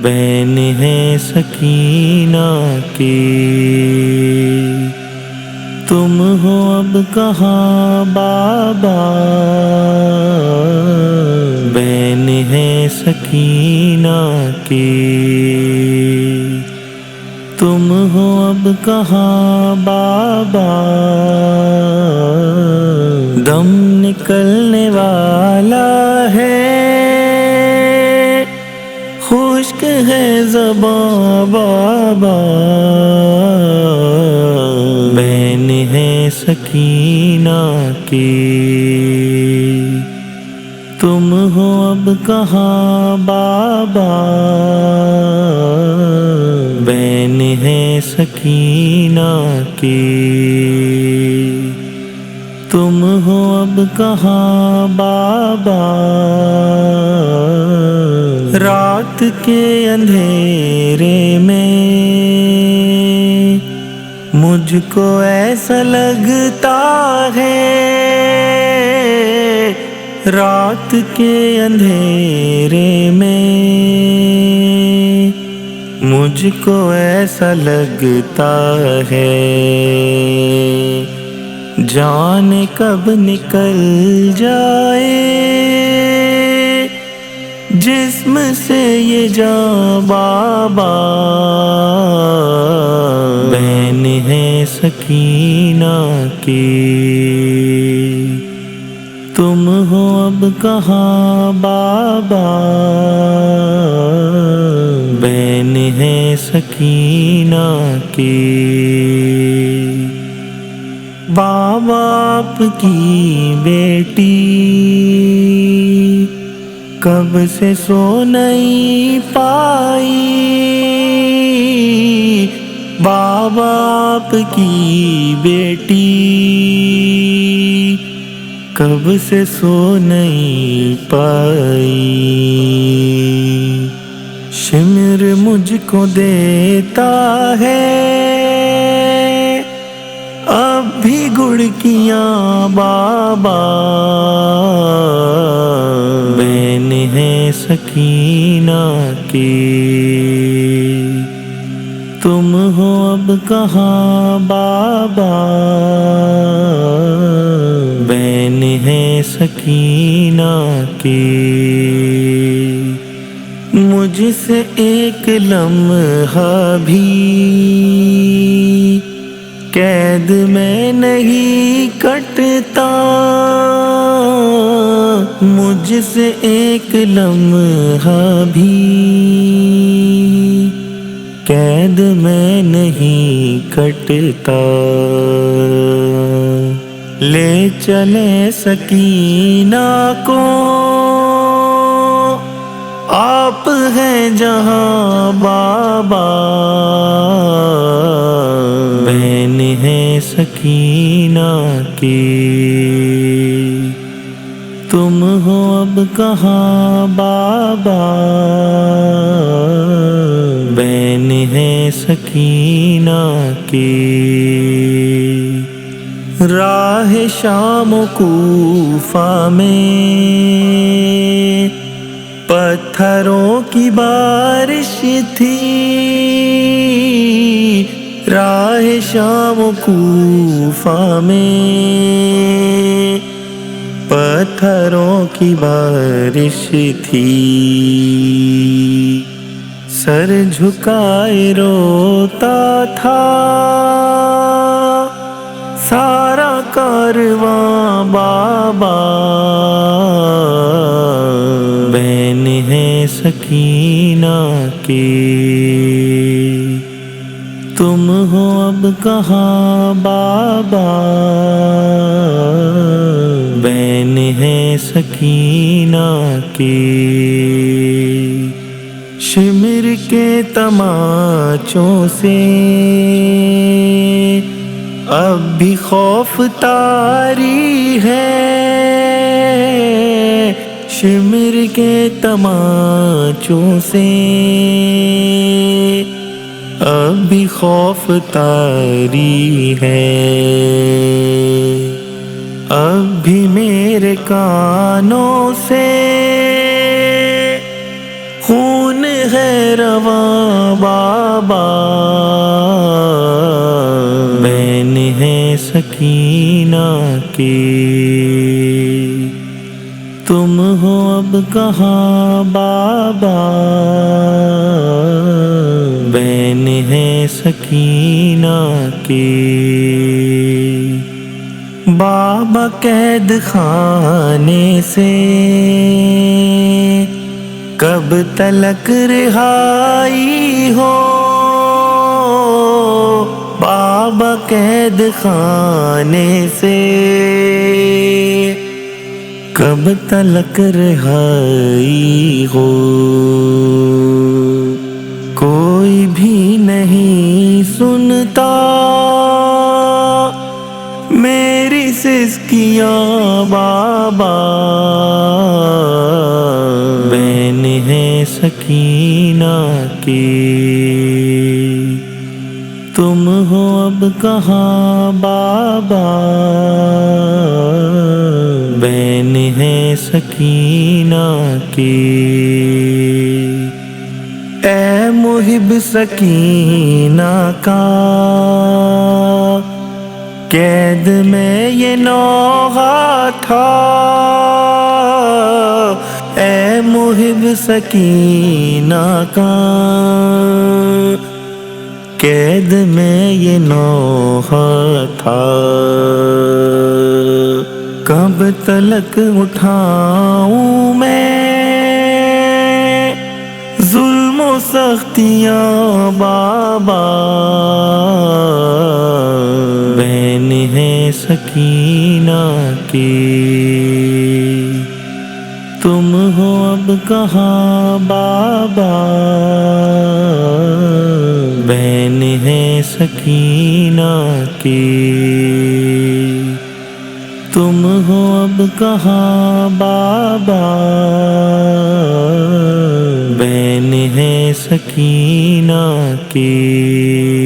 بہن ہے سکینہ کی، تم ہو اب کہاں بابا؟ بہن ہے سکینہ کی، تم ہو اب کہاں بابا؟ دم نکلنے والا ہے، خشک ہے زباں بابا، بہن ہے سکینہ کی، تم ہو اب کہاں بابا؟ بہن ہے سکینہ کی، تم ہو اب کہاں بابا؟ رات کے اندھیرے میں مجھ کو ایسا لگتا ہے، رات کے اندھیرے میں مجھ کو ایسا لگتا ہے، جانے کب نکل جائے جسم سے یہ جاں بابا، بہن ہے سکینہ کی، تم ہو اب کہاں بابا؟ بہن ہے سکینہ کی، باپ باپ کی بیٹی کب سے سو نہیں پائی، باپ باپ کی بیٹی کب سے سو نہیں پائی، شمر مجھ کو دیتا ہے اب بھی گڑکیاں بابا، بہن ہے سکینہ کی، تم ہو اب کہاں بابا؟ بہن ہے سکینہ کی، مجھ سے ایک لمحہ بھی قید میں نہیں کٹتا، مجھ سے ایک لمحہ بھی قید میں نہیں کٹتا، لے چلے سکینہ کو آپ ہیں جہاں بابا، بہن ہے سکینہ کی، تم ہو اب کہاں بابا؟ بہن ہے سکینہ کی، راہ شام و کوفہ میں پتھروں کی بارش تھی، راہ شام و کوفہ میں پتھروں کی بارش تھی، سر جھکائے روتا تھا سارا کارواں بابا، بہن ہے سکینہ کی، تم ہو اب کہاں بابا؟ بہن ہے سکینہ کی، شمر کے تماچوں سے اب بھی خوف طاری ہے، شمر کے تماچوں سے اب بھی خوف طاری ہے، اب بھی میرے کانوں سے خون ہے رواں بابا، بین ہے سکینہ کی، تم ہو اب کہاں بابا، بین ہے سکینہ کی۔ بابا قید خانے سے کب تلک رہائی ہو، بابا قید خانے سے کب تلک رہائی ہو، کوئی بھی نہیں سنتا میری سسکیاں بابا، بین ہے سکینہ کی، تم ہو اب کہاں بابا، بین ہے سکینہ کی۔ اے محب سکینہ کا قید میں یہ نوحہ تھا، اے محب سکینہ کا قید میں یہ نوحہ تھا، کب تلک اٹھاؤں میں ظلم و سختیاں بابا، بین ہے سکینہ کی، تم ہو اب کہاں بابا، بین ہے سکینہ کی، تم ہو اب کہاں بابا، بین ہے سکینہ کی۔